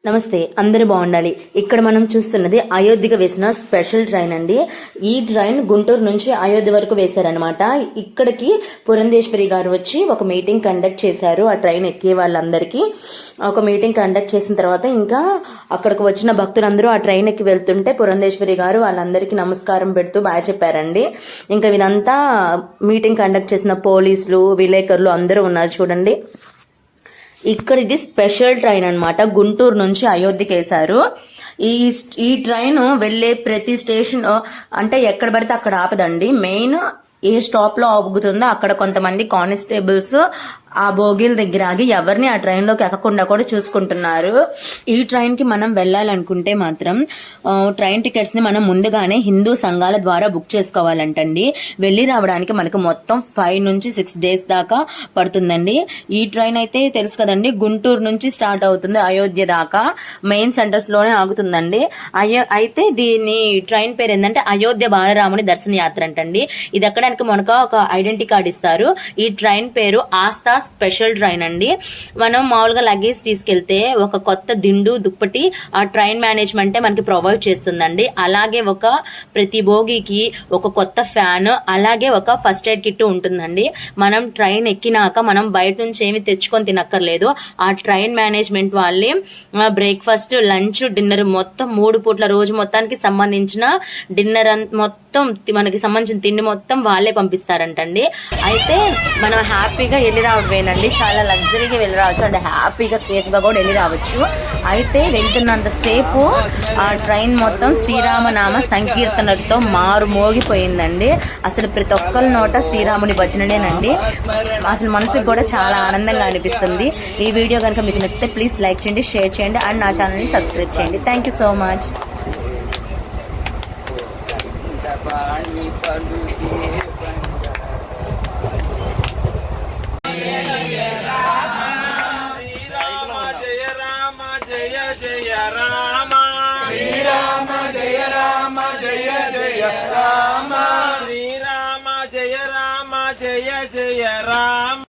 నమస్తే, అందరూ బాగుండాలి. ఇక్కడ మనం చూస్తున్నది అయోధ్యకు వేసిన స్పెషల్ ట్రైన్ అండి. ఈ ట్రైన్ గుంటూరు నుంచి అయోధ్య వరకు వేశారనమాట. ఇక్కడికి పురంధేశ్వరి గారు వచ్చి ఒక మీటింగ్ కండక్ట్ చేశారు. ఆ ట్రైన్ ఎక్కే వాళ్ళందరికీ ఒక మీటింగ్ కండక్ట్ చేసిన తర్వాత ఇంకా అక్కడికి వచ్చిన భక్తులందరూ ఆ ట్రైన్ ఎక్కి వెళ్తుంటే పురంధేశ్వరి గారు వాళ్ళందరికీ నమస్కారం పెడుతూ బాగా చెప్పారండి. ఇంకా వీళ్ళంతా మీటింగ్ కండక్ట్ చేసిన పోలీసులు, విలేకరులు అందరూ ఉన్నారు చూడండి. ఇక్కడ ఇది స్పెషల్ ట్రైన్ అన్నమాట. గుంటూరు నుంచి అయోధ్యకి వేశారు. ఈ ట్రైన్ వెళ్లే ప్రతి స్టేషన్ అంటే ఎక్కడ పడితే అక్కడ ఆపదండి. మెయిన్ ఏ స్టాప్ లో ఆగుతుందో అక్కడ కొంతమంది కానిస్టేబుల్స్ ఆ బోగీల దగ్గర ఆగి ఎవరిని ఆ ట్రైన్ లోకి ఎక్కకుండా కూడా చూసుకుంటున్నారు. ఈ ట్రైన్ కి మనం వెళ్లాలనుకుంటే మాత్రం ట్రైన్ టికెట్స్ ని మనం ముందుగానే హిందూ సంఘాల ద్వారా బుక్ చేసుకోవాలంటండి. వెళ్లి రావడానికి మనకు మొత్తం 5 నుంచి 6 డేస్ దాకా పడుతుందండి. ఈ ట్రైన్ అయితే తెలుసు కదండి, గుంటూరు నుంచి స్టార్ట్ అవుతుంది అయోధ్య దాకా. మెయిన్ సెంటర్స్ లోనే ఆగుతుందండి. అయితే దీని ట్రైన్ పేరు ఏంటంటే అయోధ్య బాలరాముని దర్శన యాత్ర అంటండి. ఇది ఎక్కడానికి మనకు ఒక ఐడెంటిటీ కార్డు ఇస్తారు. ఈ ట్రైన్ పేరు ఆస్థా స్పెషల్ ట్రైన్ అండి. మనం మామూలుగా లగేజ్ తీసుకెళ్తే ఒక కొత్త దిండు, దుప్పటి ఆ ట్రైన్ మేనేజ్మెంటే మనకి ప్రొవైడ్ చేస్తుందండి. అలాగే ప్రతి బోగికి ఒక కొత్త ఫ్యాన్, అలాగే ఒక ఫస్ట్ ఎయిడ్ కిట్ ఉంటుందండి. మనం ట్రైన్ ఎక్కినాక మనం బయట నుంచి ఏమి తెచ్చుకొని తినక్కర్లేదు. ఆ ట్రైన్ మేనేజ్మెంట్ వాళ్ళే బ్రేక్ఫాస్ట్, లంచ్, డిన్నర్ మొత్తం 3 పూట్ల రోజు మొత్తానికి సంబంధించిన డిన్నర్ మొత్తం మనకి సంబంధించిన తిండి మొత్తం వాళ్ళే పంపిస్తారంటండి. అయితే మనం హ్యాపీగా వెళ్ళి రావడమేనండి. చాలా లగ్జరీగా వెళ్ళి రావచ్చు అంటే హ్యాపీగా సేఫ్ గా కూడా వెళ్ళి రావచ్చు. అయితే వెళ్తున్నంత సేపు ఆ ట్రైన్ మొత్తం శ్రీరామనామ సంకీర్తనలతో మారు మోగిపోయిందండి. అసలు ప్రతి ఒక్కరి నోట శ్రీరాముని భజననేనండి. అసలు మనసుకి కూడా చాలా ఆనందంగా అనిపిస్తుంది. ఈ వీడియో కనుక మీకు నచ్చితే ప్లీజ్ లైక్ చేయండి, షేర్ చేయండి అండ్ నా ఛానల్ని సబ్స్క్రైబ్ చేయండి. Thank you so much. Srirama జయ రామ జయ జయ రామ.